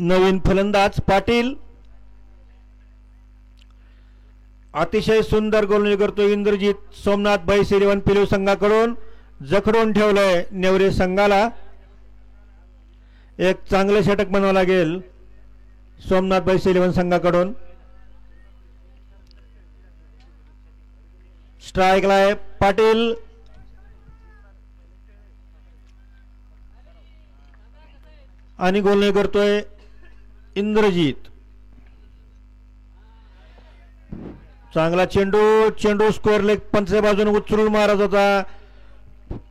नवीन फलंदाज पाटील. अतिशय सुंदर गोलंदाजी करतो इंद्रजीत. सोमनाथ बॉईज 11 पिलू संघाकडून जखडून ठेवलंय नेवरे संघाला. एक चांगले षटक बनावं लागेल सोमनाथ बॉईज 11 संघाकडून. स्ट्राईकला आहे पाटील. आणि गोलंदाजी करतोय इंद्रजीत. चांगला चेंडू. चेंडू स्क्वेअर लेग पंचच्या बाजूने उचलून मारत होता.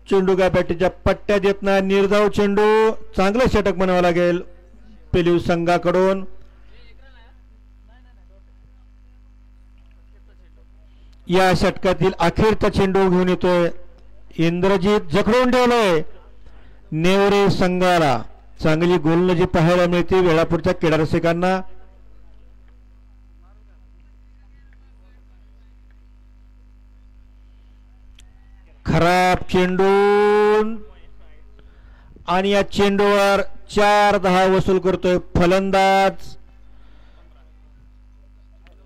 चेंडू काय बॅटीच्या पट्ट्यात येत नाही. निर्धाव चेंडू. चांगलं षटक म्हणावं लागेल पेलिव संघाकडून. या षटकातील अखेरचा चेंडू घेऊन येतोय इंद्रजीत. जखडून ठेवलंय नेवरे संघाला. चांगली गोलंदाजी पाहायला मिळते वेळापूरच्या क्रीडा रसिकांना. खराब चेंडू आणि या चेंडूवर 4 धावा वसूल करतोय फलंदाज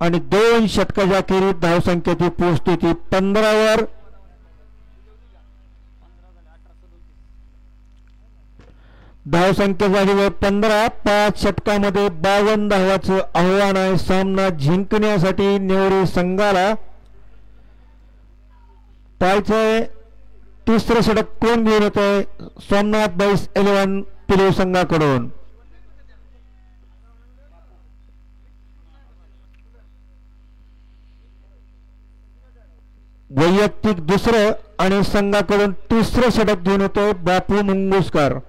आणि 2 षटकाच्या अखेरीत धावसंख्या ती पोहोचते ती 15 वर. धावसंख्या झाली 15. 5 षटकामध्ये 52 धावांचं आव्हान आहे सामना जिंकण्यासाठी नेवरे संघाला. पाहायचंय तिसरं षटक कोण घेऊन येतोय सोमनाथ बॉईज 11 पिलू संघाकडून. वैयक्तिक दुसरं आणि संघाकडून तिसरं षटक घेऊन येतोय बापू मुंगुसकर. 2 षटकांचा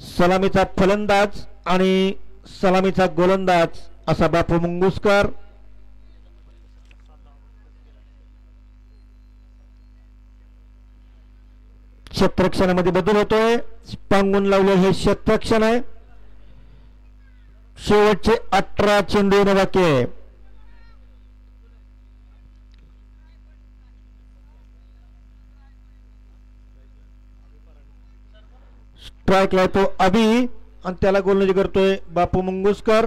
सलामीचा फलंदाज आणि सलामीचा गोलंदाज असा बापू मुंगुसकर. क्षेत्ररक्षणामध्ये बदल होतोय. पांगून लावले हे क्षेत्ररक्षण आहे. शेवटचे 18 चेंडू येणे बाकी आहे. स्ट्राईक लावतो अभि आणि त्याला गोलंदाजी करतोय बापू मुंगुसकर.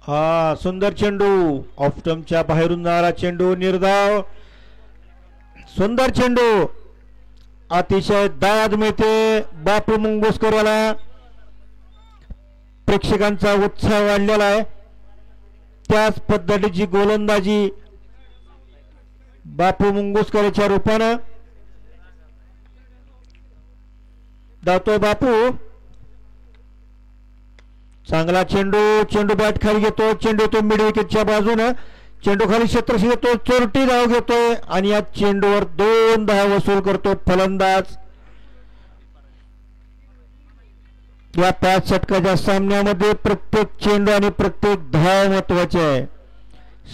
हा सुंदर चेंडू ऑफ स्टंपच्या बाहेरून जाणारा चेंडू निर्धाव. सुंदर चेंडू अतिशय दाद मिळते बापू मुंगुसकर याला. प्रेक्षकांचा उत्साह वाढलेला आहे. त्याच पद्धतीची गोलंदाजी बापू मुंगुसकरच्या रूपानं धावतोय बापू. चांगला चेंडू. चेंडू बॅट खाली घेतो. चेंडू तो मिड विकेटच्या बाजूनं. चेंडू खाली क्षेत्ररक्षण घेतो. चोरटी धाव घेतोय आणि या चेंडूवर 2 धावा वसूल करतो फलंदाज. या 5 षटकाच्या सामन्यामध्ये प्रत्येक चेंडू आणि प्रत्येक धाव महत्वाचे आहे.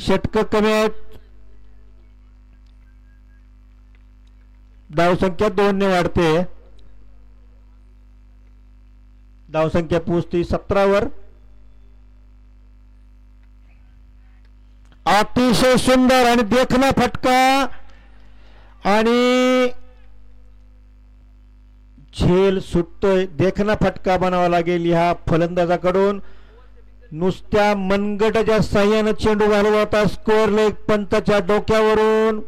षटक कमी आहेत. धावसंख्या 2 ने वाढते. धावसंख्या पोहोचते 17 वर. अतिशय सुंदर आणि देखना फटका आणि झेल सुटतोय. देखना फटका बनावा लागेल ह्या फलंदाजाकडून. नुसत्या मनगटाच्या साह्यानं चेंडू घालवला होता. स्कोअर लेग पंताच्या डोक्यावरून.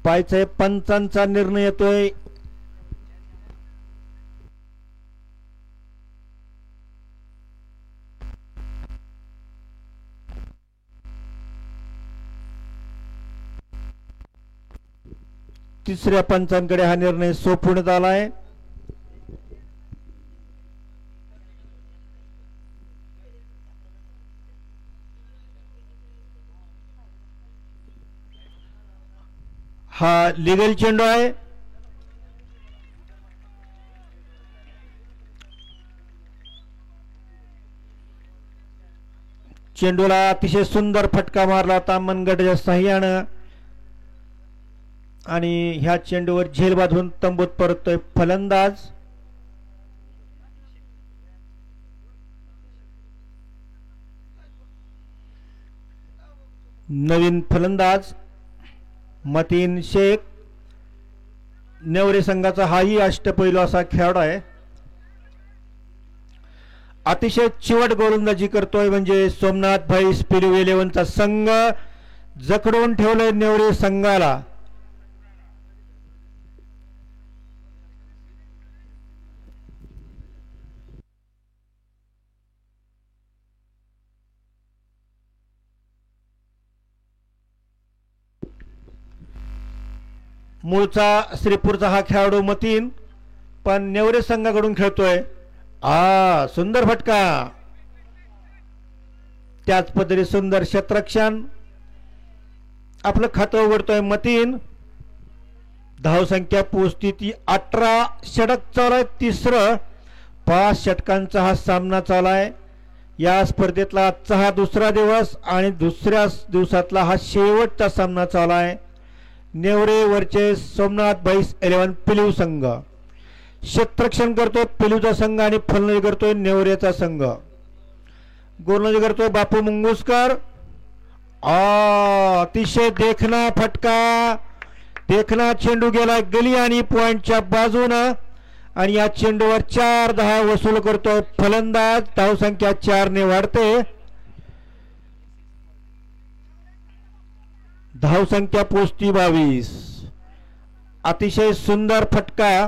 पायचे पंचांचा निर्णय येतोय. तिसऱ्या पंचांकडे हा निर्णय सोपवण्यात आलाय. हा लिगल चेंडू आहे. चेंडूला अतिशय सुंदर फटका मारला होता मनगटाच्या साह्यानं आणि ह्या चेंडूवर झेल बांधून तंबूत परततोय फलंदाज. नवीन फलंदाज मतीन शेख. नेवरे संघाचा हाही अष्टपैलू असा खेळाडू आहे. अतिशय चिवट गोलंदाजी करतोय म्हणजे सोमनाथ भाई स्पिरिट 11चा संघ जखडून ठेवलंय नेवरे संघाला. मूळचा श्रीपूरचा हा खेळाडू मतीन पण नेवरे संघाकडून खेळतोय. सुंदर फटका. त्याच पद्धतीने सुंदर क्षेत्ररक्षण. आपलं खातं उघडतोय मतीन. धावसंख्या पोहोचती ती 18. षटक चालू आहे तिसरं. 5 षटकांचा हा सामना चालू आहे. या स्पर्धेतला आजचा हा दुसरा दिवस आणि दुसऱ्या दिवसातला हा शेवटचा सामना चालू आहे. नेवरे वरचे सोमनाथ भाईस 11 पिलीव संघ. क्षेत्ररक्षण करतोय पिलीवचा संघ आणि फलंदाजी करतोय नेवरेचा संघ. गोलंदाजी करतोय बापू मुंगुसकर. अतिशय देखना फटका. देखना चेंडू गेला गली आणि पॉइंटच्या बाजूनं आणि या चेंडूवर 4 धावा वसूल करतोय फलंदाज. धावसंख्या 4 ने वाढते. धावसंख्या पोहोचती 22. अतिशय सुंदर फटका.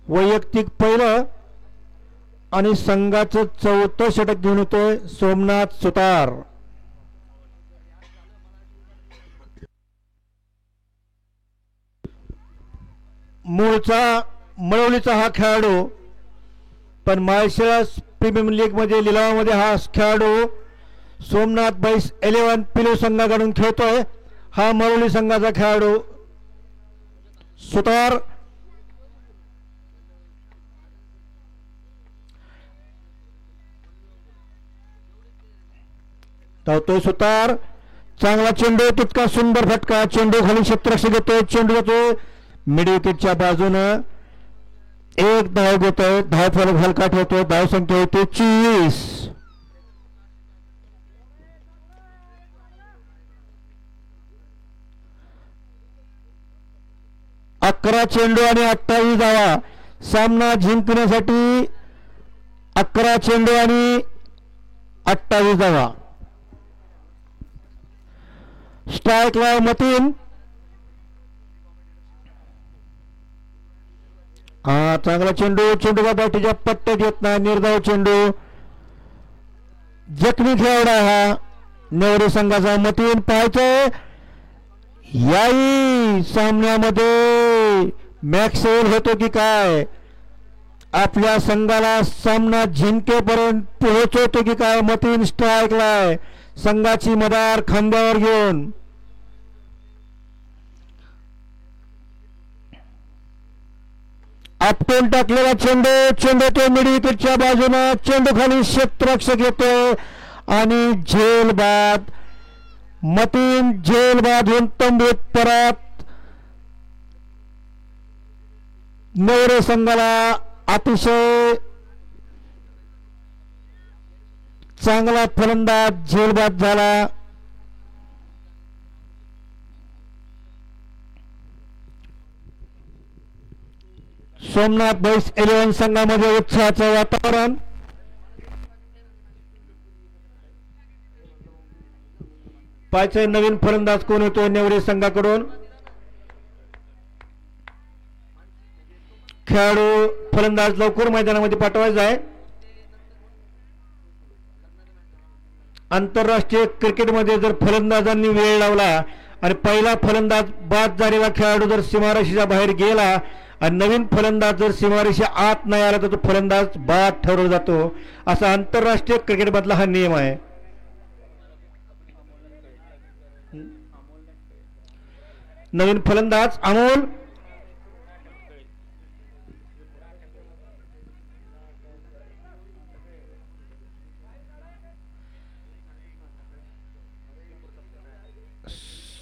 वैयक्तिक पहिलं आणि संघाचं चौथं षटक घेऊन येतोय सोमनाथ सुतार. मूळचा मळवलीचा हा खेळाडू, पण माळशिरस प्रीमियर लीग मध्ये लिलावामध्ये हा खेळाडू सोमनाथ बाईस 11 पिलो संघाकडून खेळतोय. हा मळवली संघाचा खेळाडू सुतार. धावतोय सुतार, चांगला चेंडू, तितका सुंदर फटका, चेंडू खाली क्षेत्ररक्षक घेतोय, चेंडू जातोय मिड विकेटच्या बाजूनं. एक धाव घेतोय, धाव फलक हलका ठेवतोय, धाव संख्या होते 24. अकरा चेंडू आणि 28 धावा. सामना जिंकण्यासाठी 11 चेंडू आणि 28 धावा. स्ट्राइक ला मतीन. हा चांगला चेंडू, चेंडूला बॅटीच्या पट्ट्यात येत नाही, निर्धाव चेंडू. जखमी खेळाडू हा नेवरी संघाचा मतीन. पाहायचंय याही सामन्यामध्ये मॅक्सवेल होतो की काय, आपल्या संघाला सामना जिंकेपर्यंत पोहोचवतो की काय. मतीन स्ट्राइकला, संघाची मदार खांद्यावर घेऊन. आपटून टाकलेला चेंडू, चेंडू तो मिड विकेटच्या बाजूने, चेंडू खाली क्षेत्ररक्षक येतो आणि झेल बाद. मतीन झेल बाद होऊन तंबूत परत. नेवरे संघाला अतिशय चांगला फलंदाज झेलबाद झाला. सोमनाथ बाईस 11 संघामध्ये उत्साहाचं वातावरण. पाहायचं नवीन फलंदाज कोण होतो नेवरे संघाकडून. खेळाडू फलंदाज लवकर मैदानामध्ये पाठवायचा आहे. आंतरराष्ट्रीय क्रिकेटमध्ये जर फलंदाजांनी वेळ लावला आणि पहिला फलंदाज बाद झालेला खेळाडू जर सीमारेषेच्या बाहेर गेला आणि नवीन फलंदाज जर सीमारेषेच्या आत नाही आला तर तो फलंदाज बाद ठरवला जातो. असा आंतरराष्ट्रीय क्रिकेटमधला हा नियम आहे. नवीन फलंदाज अमोल.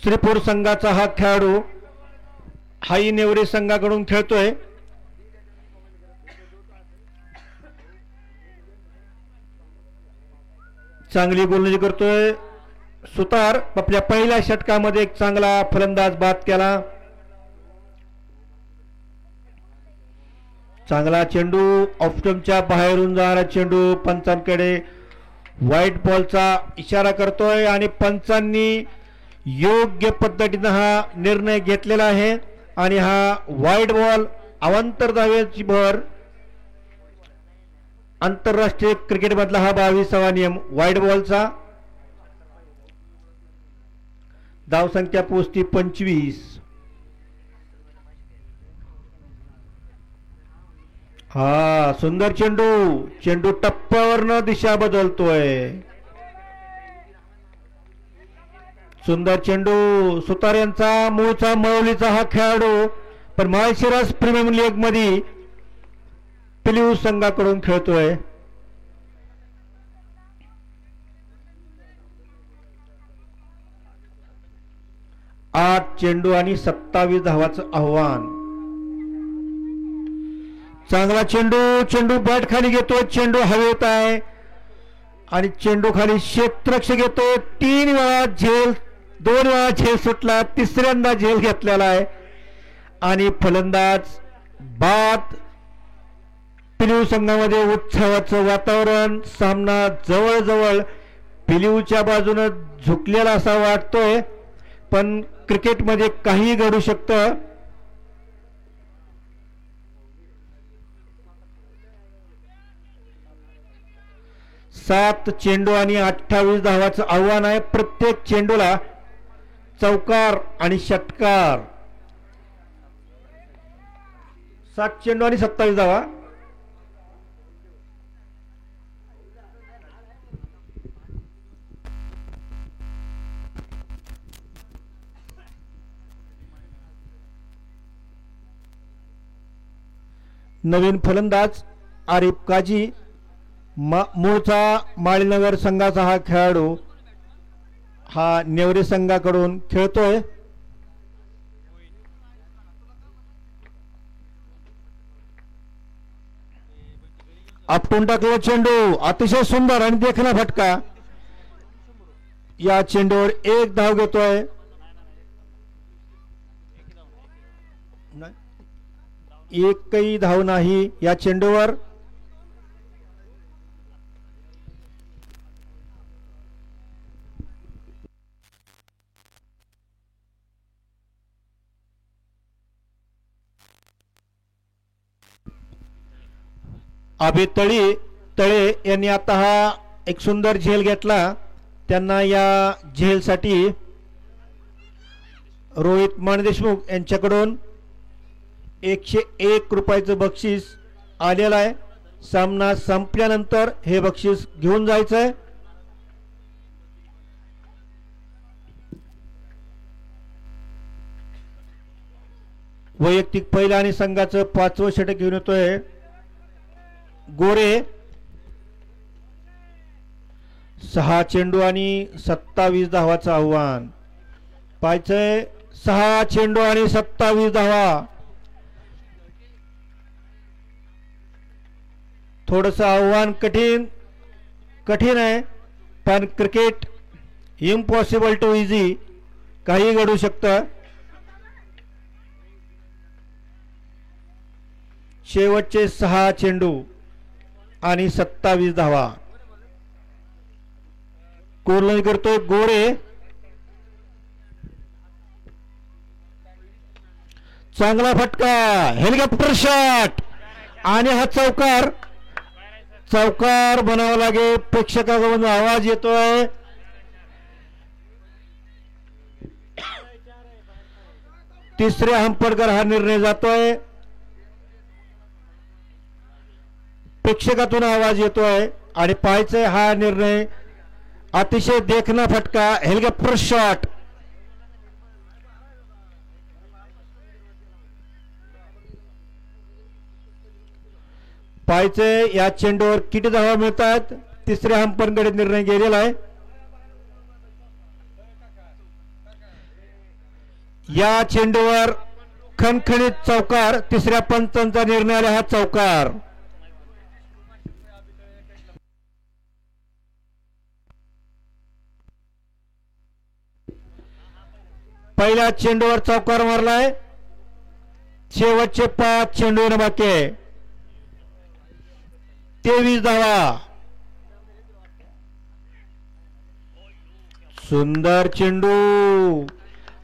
श्रीपूर संघाचा हा खेळाडू हाही नेवरे संघाकडून खेळतोय. चांगली गोलंदाजी करतोय सुतार. आपल्या पहिल्या षटकामध्ये एक चांगला फलंदाज बाद केला. चांगला चेंडू, ऑफस्टंपच्या बाहेरून जाणारा चेंडू, पंचांकडे व्हाईट बॉलचा इशारा करतोय आणि पंचांनी योग्य पद्धतीने हा निर्णय घेतलेला आहे आणि हा व्हाईट बॉल अवांतर धावेची भर. आंतरराष्ट्रीय क्रिकेट मधला हा 22वा नियम व्हाईट बॉलचा. धावसंख्या पोहोचती 25. हा सुंदर चेंडू, चेंडू टप्प्यावरनं दिशा बदलतोय. सुंदर चेंडू. सुतार यांचा मूळचा मळवलीचा हा खेळाडू पण माळशिरस प्रीमियर लीग मध्ये पिलीव संघाकडून खेळतोय. 8 चेंडू आणि 27 धावाचं आव्हान. चांगला चेंडू, चेंडू बॅट खाली घेतो, चेंडू हवेत आहे आणि चेंडू खाली क्षेत्ररक्षक घेतो. 3 वेळा झेल, 2 वेळा झेल सुटला, तिसऱ्यांदा झेल घेतलेला आहे आणि फलंदाज बाद. पिलीव संघामध्ये उत्सवाचं वातावरण. सामना जवळजवळ पिलीवच्या बाजूने झुकलेला असा वाटतोय पण क्रिकेटमध्ये काही घडू शकतं. 7 चेंडू आणि 28 धावाचं आव्हान आहे. प्रत्येक चेंडूला चौकार आणि षटकार. 7 चेंडू आणि 27 धावा. नवीन फलंदाज आरिफ काजी, मूळचा माळीनगर संघाचा हा खेळाडू हा नेवरे संघाकडून खेळतोय. आपटून टाकला चेंडू, अतिशय सुंदर आणि देखणा फटका. या चेंडूवर 1 धाव घेतोय. एकही धाव नाही या चेंडूवर. अभि तळे यांनी आता हा एक सुंदर झेल घेतला. त्यांना या झेलसाठी रोहित माणदेशमुख यांच्याकडून 101 रुपयाचं बक्षीस आलेलं आहे. सामना संपल्यानंतर हे बक्षीस घेऊन जायचं आहे. वैयक्तिक पहिला आणि संघाचं 5वं षटक घेऊन येतोय गोरे. 6 चेंडू आणि 27 धावाचं आव्हान. पाहायचंय 6 चेंडू आणि 27 धावा. थोडंसं आव्हान कठीण आहे, पण क्रिकेट इम्पॉसिबल टू इझी, काही घडू शकतं. शेवटचे 6 चेंडू आणि 27 धावा. कोर्लनी करतोय गोरे. चांगला फटका, हेलिकॉप्टर शॉट आणि हा चौकार बनावा लागेल. प्रेक्षकाकडून आवाज येतोय. तिसऱ्या हंपरकर हा निर्णय जातोय. प्रेक्षकातून आवाज येतोय आणि पाहायचंय हा निर्णय. अतिशय देखणा फटका, हेलिकॉप्टर शॉट. पाहायचंय या चेंडूवर किती धावा मिळतात. तिसऱ्या हंपरकडे निर्णय गेलेला आहे. या चेंडूवर खणखणीत चौकार. तिसऱ्या पंचांचा निर्णय आला हा चौकार. पहिल्या चेंडूवर चौकार मारलाय. शेवटचे 5 चेंडू बाकी आहे. 23 धावा. सुंदर चेंडू.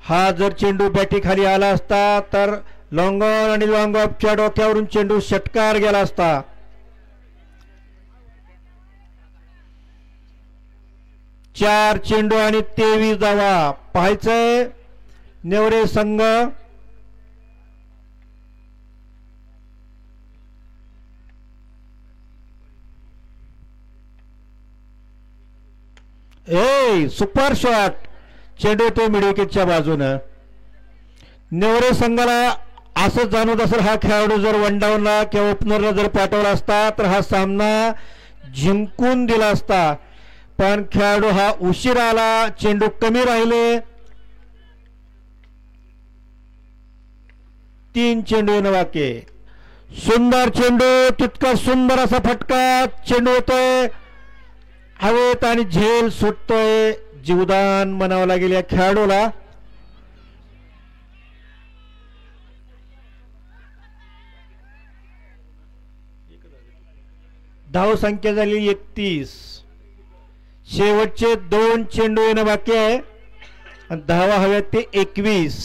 हा जर चेंडू बॅटी खाली आला असता तर लॉंग ऑन आणि लॉंग ऑफच्या डोक्यावरून चेंडू षटकार गेला असता. 4 चेंडू आणि 23 धावा. पाहायचंय नेवरे संघ सुपर शॉट. चेंडू तो मिडविकेटच्या बाजूनं. नेवरे संघाला असं जाणवत असेल हा खेळाडू जर वन डाऊनला किंवा ओपनरला जर पाठवला असता तर हा सामना जिंकून दिला असता. पण खेळाडू हा उशीर आला. चेंडू कमी राहिले. 3 चेंडू बाकी. सुंदर चेंडू. तितका सुंदर असा फटका चेंडू येतोय हवेत आणि झेल सुटतोय. जीवदान म्हणावं लागेल या खेळाडूला. धाव संख्या झाली 31. शेवटचे 2 चेंडू येणं बाकी आहे आणि धावा हव्यात ते 21.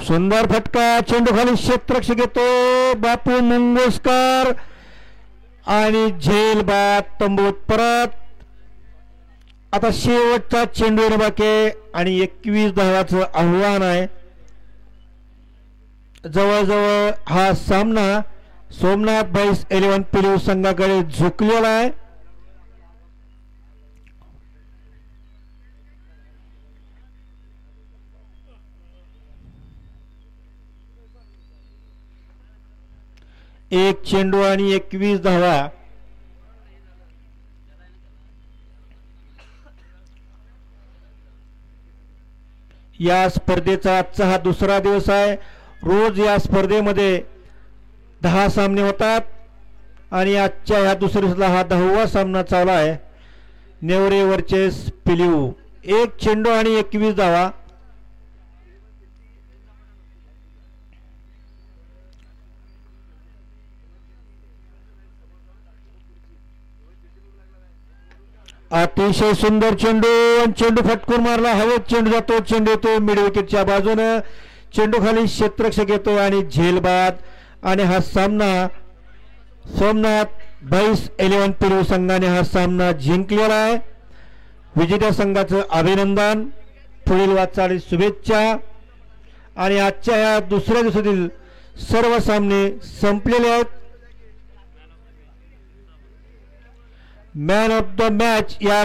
सुंदर फटका, चेंडू खाली क्षेत्ररक्षक येतो बापू मुंगोस्कर आणि झेल बाद तंबूत परत. आता शेवटचा चेंडू बाकी आणि 21 धावांचं आव्हान आहे. जवळजवळ हा सामना सोमनाथ बाईस 11 पिलू संघाकडे झुकलेला आहे. एक चेंडू आणि 21 धावा. या स्पर्धेचा आजचा हा दुसरा दिवस आहे. रोज या स्पर्धेमध्ये 10 सामने होतात आणि आजच्या ह्या दुसऱ्या दिवसाला हा 10वा सामना चालू आहे. नेवरे वर्सेस पिलीव. एक चेंडू आणि 21 धावा. अतिशय सुंदर चेंडू आणि चेंडू फटकून मारला. हवेत चेंडू जातो, चेंडू येतो मिड विकेटच्या बाजूनं. चेंडू खाली क्षेत्ररक्षक येतो आणि झेल बाद. आणि हा सामना सोमनाथ बाईस 11 पिलू संघाने हा सामना जिंकलेला आहे. विजेत्या संघाचं अभिनंदन, पुढील वाटचाली शुभेच्छा. आणि आजच्या या दुसऱ्या दिवसातील सर्व सामने संपलेले आहेत. मॅन ऑफ द मॅच या